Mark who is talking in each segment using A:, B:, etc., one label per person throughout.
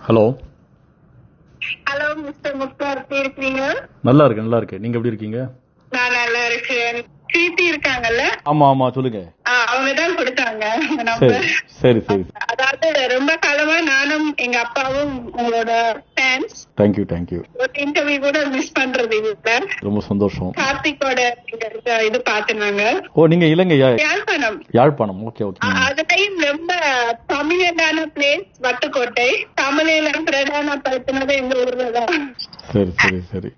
A: Hello.
B: Hello mister Mukta, எப்படி இருக்கீங்க?
A: நல்லா இருக்கேன், நல்லா இருக்கேன். நீங்க எப்படி இருக்கீங்க?
B: நான் நல்லா இருக்கேன். கீர்த்தி இருக்காங்கல்ல?
A: ஆமா ஆமா, சொல்லுங்க.
B: அவங்கதான் கொடுத்தாங்க
A: சரி
B: நம்பர்.
A: சரி சரி.
B: அதாவது ரொம்ப காலமா நானும் எங்க அப்பாவும் உங்களோட ஃபேன்ஸ்.
A: Thank you thank you.
B: ஒரு இன்டர்வியூ கூட மிஸ் பண்றது இல்ல.
A: ரொம்ப சந்தோஷம்.
B: கார்த்திகோட இது பாத்துனாங்க.
A: ஓ, நீங்க இலங்கையா?
B: யாழ்ப்பாணம்.
A: யாழ்ப்பாணம். Okay okay.
B: அதுலயும் ரொம்ப ப்ராமினன்டான பிளேஸ் வட்டுக்கோட்டை. தமிழில பிரதானப்படுத்தினது எங்க ஊர்லதான்.
A: சரி சரி சரி.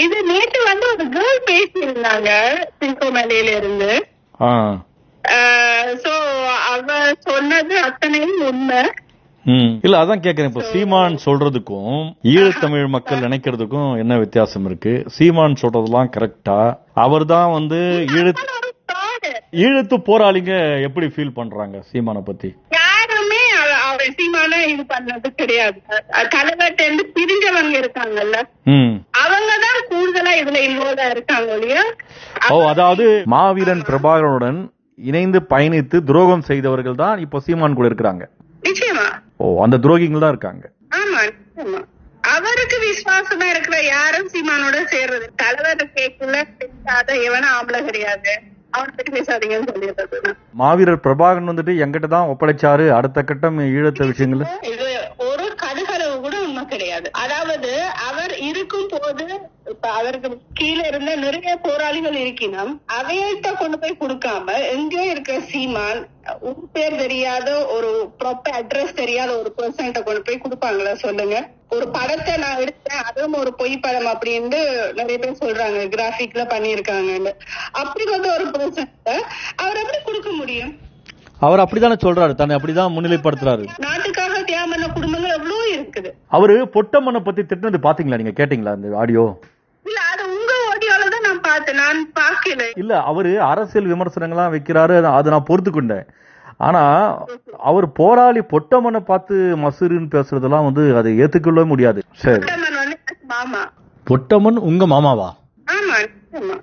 B: இது நேற்று வந்து ஒரு கேர்ள் பேசியிருந்தாங்க சிங்கோமலையில இருந்து. சோ அவ சொன்னது அத்தனையும் உண்மை.
A: இல்ல, அதான் கேக்குறேன். இப்ப சீமான் சொல்றதுக்கும் ஈழத்தமிழ் மக்கள் நினைக்கிறதுக்கும் என்ன வித்தியாசம் இருக்கு? சீமான் சொல்றதெல்லாம் கரெக்டா? அவர் தான் வந்து ஈழத்து போராளிங்க எப்படி ஃபீல் பண்றாங்க சீமானை பத்தி?
B: யாருமே அவர் சீமான இது பண்ணது கிடையாது. தலைவர்கிட்ட இருந்து பிரிஞ்சவங்க இருக்காங்கல்ல, அவங்கதான் கூடுதலா இதுல இன்வால்வா இருக்காங்க இல்லையா?
A: அதாவது மாவீரன் பிரபாகரனுடன் இணைந்து பயணித்து துரோகம் செய்தவர்கள் தான் இப்ப சீமான் கூட இருக்கிறாங்க.
B: நிச்சயமா.
A: அந்த துரோகிகள் தான் இருக்காங்க.
B: ஆமா நிச்சயமா. அவருக்கு விசுவாசமா இருக்கிற யாரும் சீமானோட சேர்றது. தலைவர் கேட்கல பேசாத எவனும் ஆம்பளை கிடையாது, அவனை பத்தி பேசாதீங்கன்னு சொல்லிடுறது.
A: மாவீரர் பிரபாகரன் வந்துட்டு எங்கிட்ட தான் ஒப்படைச்சாரு அடுத்த கட்டம் ஈழத்த விஷயங்கள்.
B: இது ஒரு கடுகளவு கூட உண்மை கிடையாது. அதாவது அவர் இருக்கும் போது இப்ப அவருக்கு கீழே இருந்த நிறைய போராளிகள் இருக்கணும், அவையிட்ட கொண்டு போய் கொடுக்காம எங்கேயோ இருக்க சீமான் உன் பேர் தெரியாத ஒரு ப்ராப்பர் அட்ரஸ் தெரியாத ஒரு பர்சன்ட்ட கொண்டு போய் கொடுப்பாங்களா சொல்லுங்க? ஒரு படத்தை நான் எடுத்தேன், அதுவும் ஒரு பொய் படம் அப்படின்னு நிறைய பேர் சொல்றாங்க, கிராபிக்ல பண்ணிருக்காங்கன்னு. அப்படி வந்து ஒரு பர்சன்ட்ட அவர் எப்படி கொடுக்க முடியும்?
A: அவர் அப்படித்தானே சொல்றாரு, தன்னை அப்படிதான் முன்னிலைப்படுத்துறாரு.
B: நாட்டுக்காக தியாகம் பண்ண குடும்பங்கள் எவ்வளவு இருக்குது.
A: அவரு பொட்டம்மனை பத்தி திட்டினது பாத்தீங்களா? நீங்க கேட்டீங்களா அந்த ஆடியோ?
B: இல்ல, அது உங்க ஆடியோல தான் நான் பார்த்தேன், நான் பார்க்கல.
A: இல்ல, அவரு அரசியல் விமர்சனங்கள்லாம் வைக்கிறாரு, அதை நான் பொறுத்துக்கொண்டேன். ஆனா அவர் போராளி பொட்டம்மனை பார்த்து மசூருன்னு பேசுறதெல்லாம் வந்து அதை ஏத்துக்கொள்ள முடியாது. சரி,
B: மாமா
A: பொட்டம்மன் உங்க மாமாவா?
B: ஆமா ஆமா.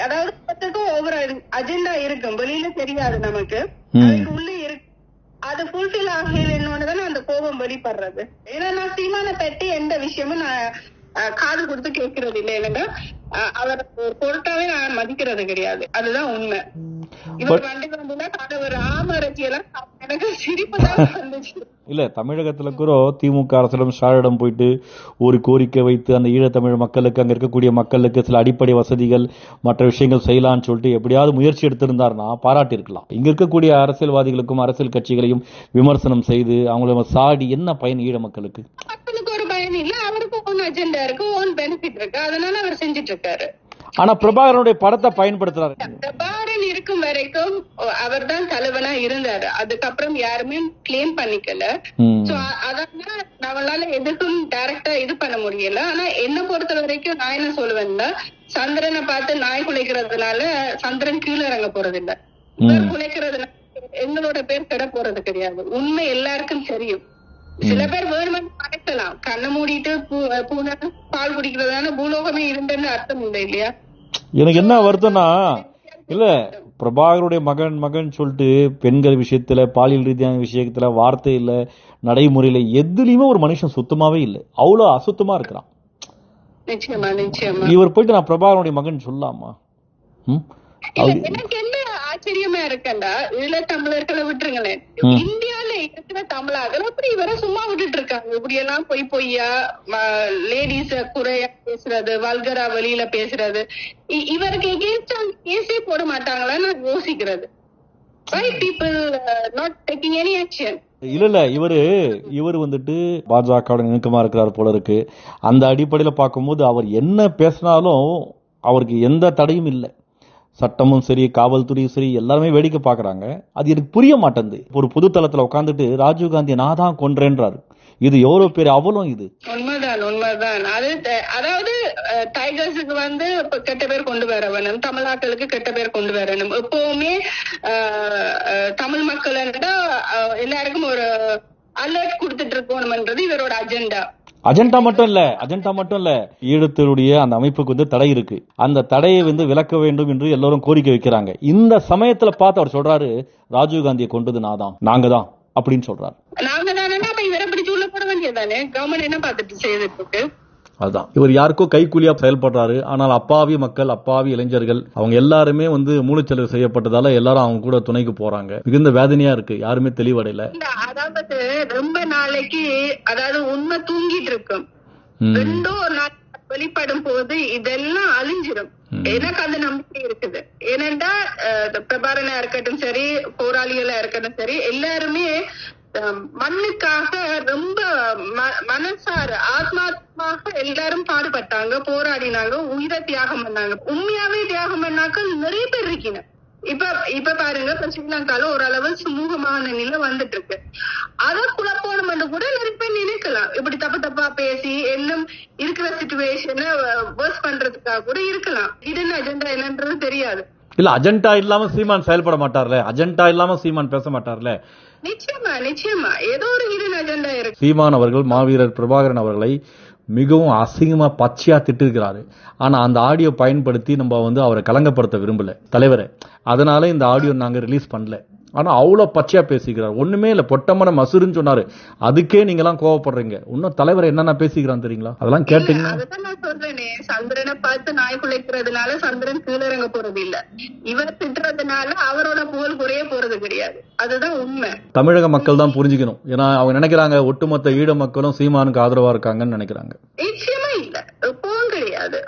B: அதாவது ஒவ்வொரு அஜெண்டா இருக்கும், வெளியில தெரியாது நமக்கு, உள்ள இருக்கு. அது ஃபுல்ஃபில் ஆகலன்னு அந்த கோபம் வெளிப்படுறது. ஏன்னா நான் சீமான பற்றி எந்த விஷயமும் நான் காது கொடுத்து கேட்கறது இல்லை. இல்லைன்னா அவர் பொருட்டாவே நான் மதிக்கிறது கிடையாது. அதுதான் உண்மை. இவர் வண்டி வந்தா காது ஒரு ஆமரட்சி எல்லாம் எனக்கு சிரிப்பு தான் வந்துச்சு.
A: இல்ல, தமிழகத்துல கூட திமுக அரசிடம் ஸ்டாலிடம் போயிட்டு ஒரு கோரிக்கை வைத்து அந்த ஈழத்தமிழ் மக்களுக்கு, அங்க இருக்கக்கூடிய மக்களுக்கு சில அடிப்படை வசதிகள் மற்ற விஷயங்கள் செய்யலாம்னு சொல்லிட்டு எப்படியாவது முயற்சி எடுத்திருந்தாருன்னா பாராட்டி இருக்கலாம். இங்க இருக்கக்கூடிய அரசியல்வாதிகளுக்கும் அரசியல் கட்சிகளையும் விமர்சனம் செய்து அவங்கள சாடி என்ன பயன் ஈழ மக்களுக்கு?
B: மக்களுக்கு ஒரு பயன் இல்ல, அவருக்கு ஓன் அஜெண்டா இருக்கு, ஓன் பெனிஃபிட் இருக்கு, அதனால அவர் செஞ்சுட்டு இருக்காரு.
A: ஆனா பிரபாகரனுடைய படத்தை பயன்படுத்துறாரு.
B: பிரபாகரன் இருக்கும் வரைக்கும் அவர் தான் தலைவனா இருந்தாரு. அதுக்கப்புறம் யாருமே கிளைம் பண்ணிக்கல. அதனால நம்மளால எதுக்கும் டைரக்டா இது பண்ண முடியல. ஆனா என்ன பொறுத்த வரைக்கும் நான் என்ன சொல்லுவேன்னா, சந்திரனை பார்த்து நாய் குலைக்கிறதுனால சந்திரன் கீழே இறங்க போறது இல்ல, குலைக்கிறதுனால எங்களோட பேர் கெட போறது கிடையாது. உண்மை எல்லாருக்கும் தெரியும். சில பேர் வேணுமென்று மறைக்கலாம், கண்ணை மூடிட்டு பூனை பால் குடிக்கிறதுனால பூலோகமே இருந்தேன்னு அர்த்தம் இல்லை இல்லையா?
A: எனக்கு என்ன வருத்தம்னா, இல்ல பிரபாகருடைய மகன் சொல்லிட்டு பெண்கள் விஷயத்துல, பாலியல் ரீதியான விஷயத்துல, வார்த்தை இல்ல, நடைமுறையில எதுலயுமே ஒரு மனுஷன் சுத்தமாவே இல்லை, அவ்வளவு அசுத்தமா இருக்கிறான்.
B: நிச்சயமா நிச்சயமா.
A: இவர் போயிட்டு நான் பிரபாகருடைய மகன் சொல்லலாமா?
B: எனக்கு என்ன ஆச்சரியமா இருக்கண்டா, இதுல தமிழர்களை விட்டுருங்களேன், இந்தியால இருக்கிற தமிழர்கள் அப்படி இவரை சும்மா விட்டுட்டு இருக்காங்க. இப்படி எல்லாம் பொய்யா லேடிஸ குறையா பேசுறது, வல்கரா வெளியில பேசுறது, இவருக்கு எகேன்ஸ்டா கேஸே போட மாட்டாங்களா நான் யோசிக்கிறது. Why people not taking any action?
A: இல்ல இவர் வந்துட்டு பாஜக நெருக்கமா இருக்கிறார் போல இருக்கு. அந்த அடிப்படையில பார்க்கும்போது அவர் என்ன பேசினாலும் அவருக்கு எந்த தடையும் இல்லை. சட்டமும் சரி, காவல்துறையும் சரி, எல்லாருமே வேடிக்கை பாக்குறாங்க. அது எனக்கு புரிய மாட்டேங்குது. ஒரு பொது தளத்துல உட்காந்துட்டு ராஜீவ்காந்தியை நான் தான் கொன்றேன்றாரு. இது எவ்வளவு பேர் அவலம்? இது
B: உண்மைதான். அதாவது டைகர்ஸுக்கு வந்து கெட்ட பேர் கொண்டு வர வேணும், தமிழாக்களுக்கு கெட்ட பேர் கொண்டு வரணும். எப்பவுமே தமிழ் மக்கள் எல்லாருக்கும் ஒரு அலர்ட் கொடுத்துட்டு இருக்கணும்ன்றது இவரோட அஜெண்டா மட்டும் இல்ல, ஈழத்தினுடைய அந்த அமைப்புக்கு வந்து தடை இருக்கு. அந்த தடையை வந்து விலக்க வேண்டும் என்று எல்லாரும் கோரிக்கை வைக்கிறாங்க. இந்த சமயத்துல பார்த்து அவர் சொல்றாரு, ராஜீவ்காந்தியை கொண்டது நாங்க தான்.
A: அப்படின்னு சொல்றாரு.
B: நாங்க தானே அப்ப இவரை பிடிச்சு உள்ள போட வேண்டியதானே, கவர்மெண்ட் என்ன பார்த்துட்டு செய்யறதுக்கு?
A: அதுதான், இவர் யாருக்கோ கைக்கூலியா செயல்படுறாரு. ஆனால் அப்பாவி மக்கள், அப்பாவி இளைஞர்கள் அவங்க எல்லாருமே மூளைச்சலவை செய்யப்பட்டதால எல்லாரும் அவங்க கூட துணைக்கு போறாங்க. மிகுந்த வேதனையா இருக்கு, யாருமே தெளிவடையல.
B: அதாவது ரொம்ப நாளைக்கு அதாவது உண்மை தூங்கிட்டு இருக்கும், ரெண்டோ நாள் வெளிப்படும் போது இதெல்லாம் அழிஞ்சிடும். எனக்கு அந்த நம்பிக்கை இருக்குது. ஏனென்றா பிரபாரனா இருக்கட்டும் சரி, போராளிகளா இருக்கட்டும் சரி, எல்லாருமே மண்ணுக்காக ரொம்ப மனசார ஆத்மாத்மாக எல்லாரும் பாடுபட்டாங்க, போராடினாங்க, உயிரை தியாகம் பண்ணாங்க. உண்மையாவே தியாகம் பண்ணாக்கள் நிறைய பேர் இருக்கணும். இப்ப பாருங்க, இப்ப ஸ்ரீலங்கால ஓரளவு சுமூகமான நிலை வந்துட்டு இருக்கு. அத குழப்பம் கூட நிறைய பேர் நினைக்கலாம். இப்படி தப்பா பேசி இன்னும் இருக்கிற சிச்சுவேஷனை வர்ஸ் பண்றதுக்காக கூட இருக்கலாம். இது அஜெண்டா என்னன்றது தெரியாது.
A: இல்ல, அஜெண்டா இல்லாம சீமான் செயல்பட மாட்டார்ல, அஜெண்டா இல்லாம சீமான் பேச மாட்டார்ல.
B: நிச்சயமா ஏதோ ஒரு ஹிடன் அஜெண்டா இருக்கு.
A: சீமான் அவர்கள் மாவீரர் பிரபாகரன் அவர்களை மிகவும் அசிங்கமா பச்சையா திட்டிருக்கிறாரு. ஆனா அந்த ஆடியோ பயன்படுத்தி நம்ம அவரை கலங்கப்படுத்த விரும்பல தலைவரை. அதனால இந்த ஆடியோ நாங்க ரிலீஸ் பண்ணல. ஆனா அவ்வளவு பச்சையா பேசிக்கிறார். ஒண்ணுமே இல்ல, பொட்டமன மசுருன்னு சொன்னாரு. அதுக்கே நீங்க எல்லாம் கோவப்படுறீங்க. இன்னும் தலைவர் என்னென்ன பேசிக்கிறான் தெரியுங்களா? அதெல்லாம் கேட்டீங்க.
B: அதுதான் நான் சொல்றேனே, சந்திரனை பார்த்து நாய் குலைக்கிறதுனால சந்திரன் கீழறங்க போறது இல்ல, இவர் திட்டுறதுனால அவரோட புகழ் குறைய போறது கிடையாது. அதுதான் உண்மை. தமிழக மக்கள் தான் புரிஞ்சுக்கணும். ஏன்னா அவங்க நினைக்கிறாங்க ஒட்டுமொத்த ஈழ மக்களும் சீமானுக்கு ஆதரவா இருக்காங்கன்னு நினைக்கிறாங்க. நிச்சயமா இல்ல, எப்பவும் கிடையாது.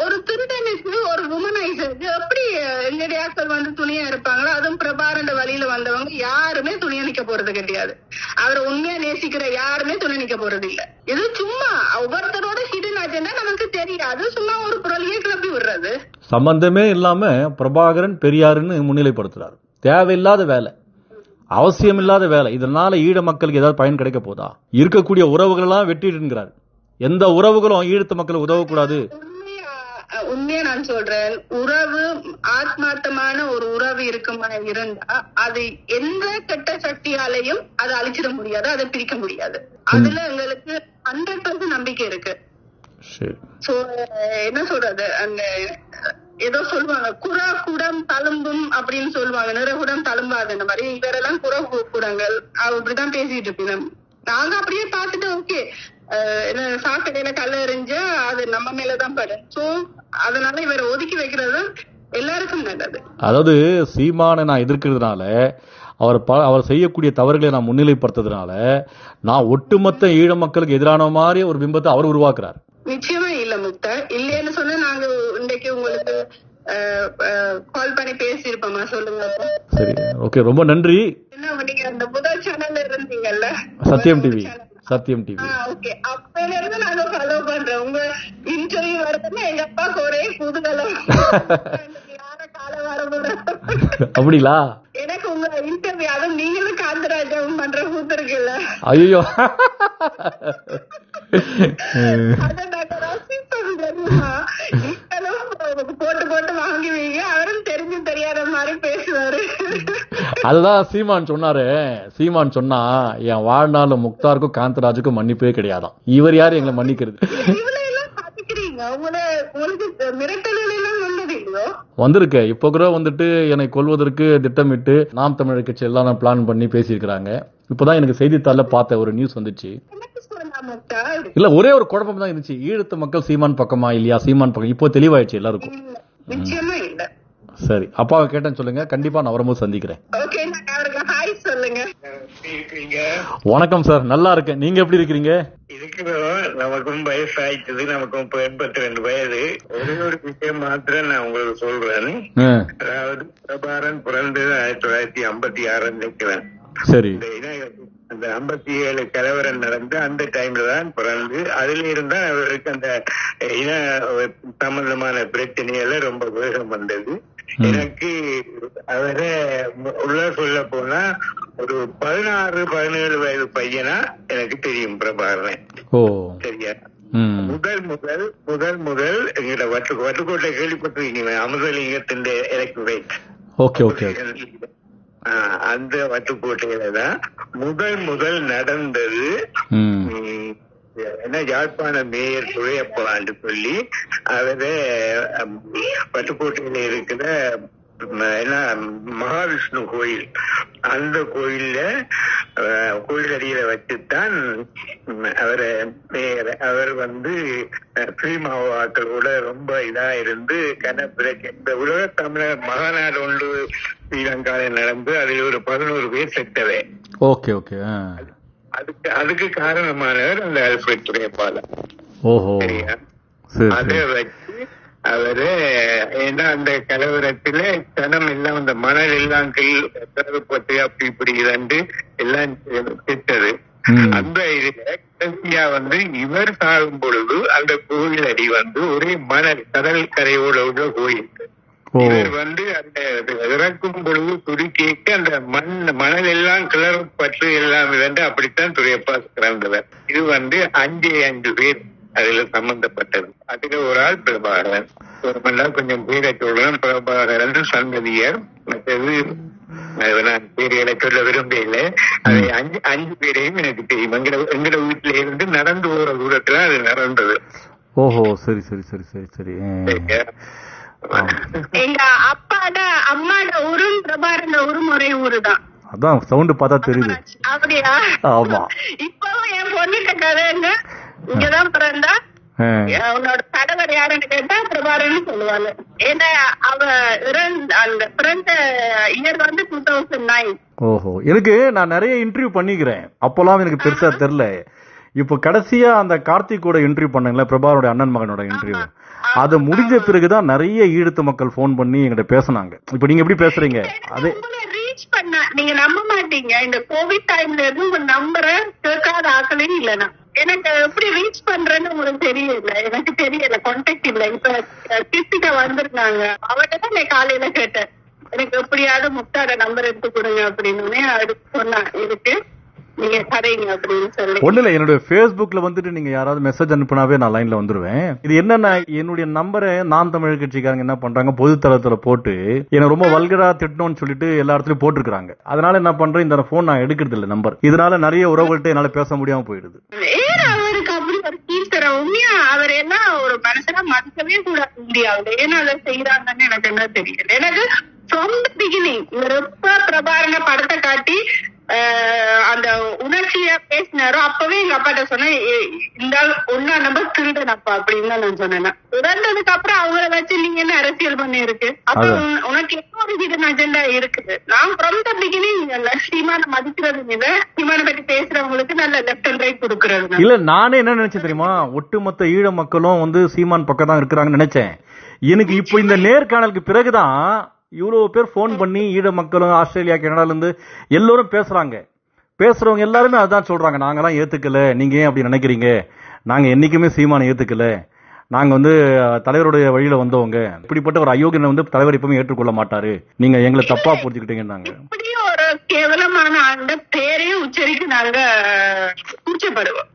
B: ஒரு திருடனுக்கு, ஒரு உமனைசருக்கு எப்படி எங்கடியாக்கள் துணியா இருப்பாங்களோ, அதுவும் பிரபாரண்ட வழியில வந்தவங்க யாருமே துணி நிக்க போறது கிடையாது. அவரை உண்மையா நேசிக்கிற யாருமே துணி நிக்க போறது இல்ல. இது சும்மா ஒவ்வொருத்தரோட ஹிடன் அஜெண்டா நமக்கு தெரியாது, சும்மா ஒரு குரலையே கிளப்பி விடுறது. சம்பந்தமே இல்லாம பிரபாகரன் பெரியாருன்னு முன்னிலைப்படுத்துறாரு. தேவையில்லாத வேலை, அவசியம் இல்லாத வேலை. இதனால ஈழ மக்களுக்கு ஏதாவது பயன் கிடைக்க போதா? இருக்கக்கூடிய உறவுகள் எல்லாம் வெட்டிடுங்கிறார். எந்த உறவுகளும் ஈழத்து மக்களுக்கு உதவக்கூடாது. உண்மையா நான் சொல்றேன், உறவு ஆத்மார்த்தமான ஒரு உறவு இருக்குமா இருந்தா அது எந்த கெட்ட சக்தியாலையும் அதை அழிச்சிட முடியாது, அதை பிரிக்க முடியாது. அதுல எங்களுக்கு 100% நம்பிக்கை இருக்கு. என்ன சொல்றது, அந்த ஏதோ சொல்லுவாங்க குறா குடம் தழும்பும் அப்படின்னு சொல்லுவாங்க, நிறகுடம் தழும்பாது. இந்த மாதிரி இவரெல்லாம் குற குடங்கள் அப்படிதான் பேசிட்டு இருப்பீங்க. நாங்க அப்படியே பார்த்துட்டு ஓகே, சாக்கடையில கல்ல எறிஞ்சா அது நம்ம மேலதான் படும். சோ அதனால இவரை ஒதுக்கி வைக்கிறது எல்லாருக்கும் நல்லது. அதாவது சீமானை நான் எதிர்க்கிறதுனால, அவர் செய்யக்கூடிய தவறுகளை நான் முன்னிலைப்படுத்துறதுனால நான் ஒட்டுமொத்த ஈழ மக்களுக்கு எதிரான மாதிரி ஒரு பிம்பத்தை அவர் உருவாக்குறாரு. நிச்சயமா இல்ல முக்தா, இல்லன்னு சொன்னா நாங்க இன்றைக்கு உங்களுக்கு கால் பண்ணி பேசியிருப்போமா? சொல்லுங்க. சரி, ஓகே, ரொம்ப நன்றி. நீங்க அந்த முதல் சேனல்ல இருந்தீங்கல்ல, சத்தியம் டிவி. சத்தியம் டிவி. ஓகே, அப்பல இருந்து நாங்க ஃபாலோ பண்றோம். உங்க இன்டர்வியூ வரதுன்னா எங்க அப்பாக்கு ஒரே குதூகலம். யார கால வரணும் அப்படிங்களா? எனக்கு உங்க இன்டர்வியூ, அதுவும் நீங்களும் காந்தராஜாவும் பண்ற கூத்து இருக்குல்ல, ஐயோ அத நாங்க ரசிப்போம் தெரியுமா? போட்டு போட்டு வாங்குவீங்க, அவரும் தெரிஞ்சு தெரியாத மாதிரி பேசுவாரு. அதுதான் சீமான் சொன்னாரு. சீமான் சொன்னா, என் வாழ்நாள் முக்தாருக்கும் காந்தராஜுக்கும் மன்னிப்பே கிடையாதான். இவர் யாரு எங்களை மன்னிக்கிறது? வந்திருக்கு. இப்ப கூட என்னை கொல்வதற்கு திட்டமிட்டு நாம் தமிழர் கட்சி எல்லாம் பிளான் பண்ணி பேசியிருக்கிறாங்க. இப்பதான் எனக்கு செய்தித்தாள்ல பார்த்த ஒரு நியூஸ் வந்துச்சு. இல்ல, ஒரே ஒரு குழப்பம் தான் இருந்துச்சு. ஈழத்து மக்கள் சீமான் பக்கமா இல்லையா, சீமான் பக்கம். இப்போ தெளிவாயிடுச்சு எல்லாருக்கும். நிச்சயமா இல்ல. சரி, அப்பாவை கேட்டேன்னு சொல்லுங்க, கண்டிப்பா நான் வரும்போது சந்திக்கிறேன். வணக்கம் சார், நல்லா இருக்கேன். நீங்க எப்படி இருக்கிறீங்க?
C: நமக்கும் வயசு ஆயிடுச்சு, நமக்கும் 82 வயது. ஒரே ஒரு விஷயம் மாத்திரம் நான் உங்களுக்கு சொல்றேன். அதாவது பிரபாரன் பிறந்தது 1956 நினைக்கிறேன்.
A: சரி.
C: அந்த 57 கலவரம் நடந்து அந்த டைம்ல தான் பிறந்து, அதுல இருந்தா அவருக்கு அந்த இன சம்பந்தமான பிரச்சனையில ரொம்ப வேகம் வந்தது. எனக்கு அவரை உள்ள சொல்ல போனா ஒரு 16-17 வயது பையனா எனக்கு தெரியும் பிரபாகரன். சரியா? முதல் முதல் எங்கிட்ட வட்டுக்கோட்டை கேள்விப்பட்டிருக்கீங்க, அமுதலிங்கத்தின் எலக்ட்ரேட். அந்த வட்டுக்கோட்டையில தான் முதல் நடந்தது. என்ன, யாழ்ப்பாண மேயர் துறையப்பான்னு சொல்லி அவரை வட்டுக்கோட்டையில இருக்கிற மகாவிஷ்ணு கோயில், அந்த கோயில் அடியில வச்சுத்தான் அவர் சினிமாவாக்களோட ரொம்ப இதா இருந்து இந்த உலக தமிழர் மகாநாடு ஒன்று ஸ்ரீலங்காவில் நடந்து அதில் ஒரு 11 பேர் செத்தவே.
A: Okay okay.
C: அதுக்கு காரணமானவர் அந்த அல்ஃபிரட் துரைப்பாளர்.
A: ஓஹோ.
C: அதை வச்சு அவரு ஏன்னா அந்த கலவரத்துல தனம் எல்லாம் அந்த மணல் எல்லாம் கலவப்பட்டு அப்படி இப்படி இதாண்டு எல்லாம் திட்டது. அந்த இதுல கடைசியா இவர் சாகும் பொழுது அந்த கோவில் அடி ஒரே மணல், கடல் கரையோட உள்ள கோயில். இவர் அந்த இறக்கும் பொழுது துடி கேட்க அந்த மணல் எல்லாம் கிளறப்பட்டு எல்லாம் இதாண்டு அப்படித்தான் துரையப்பா இறந்தவர். இது 5 பேர் அதுல சம்பந்தப்பட்டது. அதுல ஒரு ஆள் பிரபாகரன். ஒரு மணி கொஞ்சம் பேரை சொல்லணும். பிரபாகரன் சந்ததியர். மற்றது நான் பேரை சொல்ல விரும்பல. அது 5 பேரையும் எனக்கு தெரியும். எங்கட வீட்டுல இருந்து நடந்து போற தூரத்துல அது நடந்தது.
A: ஓஹோ, சரி சரி சரி சரி சரி.
B: எங்க அப்பாட அம்மாட ஊரும் பிரபாகரன் ஊரும் ஒரே ஊரு தான்.
A: அதான் சவுண்ட் பார்த்தா தெரியுது.
B: அப்படியா? ஆமா. இப்பவும் என் பொண்ணுட்ட கதைங்க இங்கதான் பிறந்தா. உன்னோட கணவர் யாருன்னு கேட்டா பிரபாகரன் சொல்லுவாங்க. ஏன்னா அவ அந்த பிறந்த இயர் 2009.
A: ஓஹோ. எனக்கு நான் நிறைய இன்டர்வியூ பண்ணிக்கிறேன். அப்பெல்லாம் எனக்கு பெருசா தெரியல. இப்ப கடைசியா அந்த கார்த்திகோட இன்டர்வியூ பண்ணீங்களா, பிரபாகரோட அண்ணன் மகனோட இன்டர்வியூ, அது முடிஞ்ச பிறகுதான் நிறைய ஈழத்து மக்கள் போன் பண்ணி எங்கிட்ட பேசினாங்க. இப்ப நீங்க எப்படி பேசுறீங்க? அதே
B: ரீச் பண்ண நீங்க நம்ப மாட்டீங்க. இந்த கோவிட் டைம்ல இருந்து உங்க நம்பரை கேட்காத ஆக்கலே இல்லைன்னா எனக்கு எப்படி ரீச் பண்றேன்னு உங்களுக்கு தெரியல. எனக்கு தெரியல, கான்டாக்ட் இல்ல. இப்ப கிட்ட வந்திருந்தாங்க, அவர்கிட்ட தான் நான் காலையில கேட்டேன், எனக்கு எப்படியாவது முக்தாட நம்பர் எடுத்து கொடுங்க அப்படின்னு. அதுக்கு சொன்னா இருக்கு, நீங்க கதைங்க அப்படின்னு சொல்லி.
A: ஒண்ணு இல்ல, என்னுடைய Facebookல நீங்க யாராவது மெசேஜ் அனுப்பினாவே நான் லைன்ல வந்துருவேன். இது என்னன்னா, என்னுடைய நம்பரை நான் தமிழ் கட்சிக்காரங்க என்ன பண்றாங்க, பொது தளத்துல போட்டு என்ன ரொம்ப வல்கரா திட்டணும்னு சொல்லிட்டு எல்லா இடத்துலயும் போட்டிருக்காங்க. அதனால என்ன பண்றேன், இந்த போன் நான் எடுக்கிறது இல்ல நம்பர். இதனால நிறைய உறவுகள்ட்ட என்னால பேச முடியாம போயிடுது.
B: அவருக்கு அப்படி ஒரு கீழ்த்தர உண்மையா அவர் என்ன ஒரு மனுஷனா மதிக்கவே கூடாது இந்தியாவுல. ஏன்னா அதை செய்யறாங்கன்னு எனக்கு என்ன தெரியல. எனக்கு from the beginning இவர் எப்ப பிரபாகரன படத்தை காட்டி அந்த உணர்ச்சியா பேசினாரோ அப்பவே எங்க அப்பாட்ட சொன்னேன், இந்த ஒன்னா நம்பர் திருடனப்பா அப்படின்னு தான் நான் சொன்னேன். இறந்ததுக்கு அப்புறம் அவங்கள வச்சு நீங்க என்ன அரசியல் பண்ணி இருக்கு? அப்ப உனக்கு என்ன ஒரு ஹிடன் அஜெண்டா இருக்குது? நான் from the beginning சீமான மதிக்கிறது இல்ல, சீமான பத்தி பேசுறவங்களுக்கு நல்ல லெப்ட் அண்ட் ரைட் கொடுக்கறது
A: இல்ல. நானே என்ன நினைச்சேன் தெரியுமா, ஒட்டுமொத்த ஈழ மக்களும் சீமான் பக்கம் தான் இருக்கிறாங்கன்னு நினைச்சேன். எனக்கு இப்போ இந்த நேர்காணலுக்கு பிறகுதான் இவ்வளவு பேர் போன் பண்ணி ஈழ மக்களும் ஆஸ்திரேலியா கனடால இருந்து எல்லாரும் பேசுறவங்க எல்லாருமே அதான் சொல்றாங்க, நாங்கெல்லாம் ஏத்துக்கல, நீங்க ஏன் அப்படி நினைக்கிறீங்க, நாங்க என்னைக்குமே சீமானை ஏத்துக்கல, நாங்க தலைவருடைய வழியில வந்தவங்க, இப்படிப்பட்ட ஒரு அயோக்கியனை தலைவர் எப்பவுமே ஏற்றுக்கொள்ள மாட்டாரு, நீங்க எங்களை தப்பா புரிஞ்சுக்கிட்டீங்கன்னாங்க.
B: இப்படி ஒரு கேவலமான அந்த பேரையும் உச்சரிக்க நாங்க கூச்சப்படுவோம்.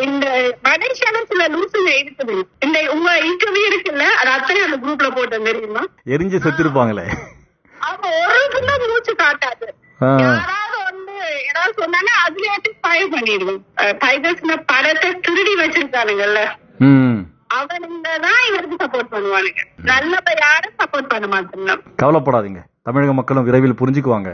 B: இந்த மலேசியால சில லூசுங்க இருக்குது. இந்த உங்க இன்டர்வியூ இருக்குல்ல, அது அத்தனை அந்த குரூப்ல போட்டேன் தெரியுமா?
A: எரிஞ்சு செத்துருப்பாங்களே.
B: அவங்க ஒரு மூச்சு காட்டாது. யாராவது ஏதாவது சொன்னாங்கன்னா அதுல ஃபயர் பண்ணிடுவோம். டைகர்ஸ் படத்தை திருடி வச்சிருக்கானுங்கல்ல, அவனுங்கதான் இவருக்கு சப்போர்ட் பண்ணுவானுங்க. நல்லப்ப யாரும் சப்போர்ட் பண்ண மாட்டோம்.
A: கவலைப்படாதீங்க, தமிழக மக்களும் விரைவில் புரிஞ்சுக்குவாங்க.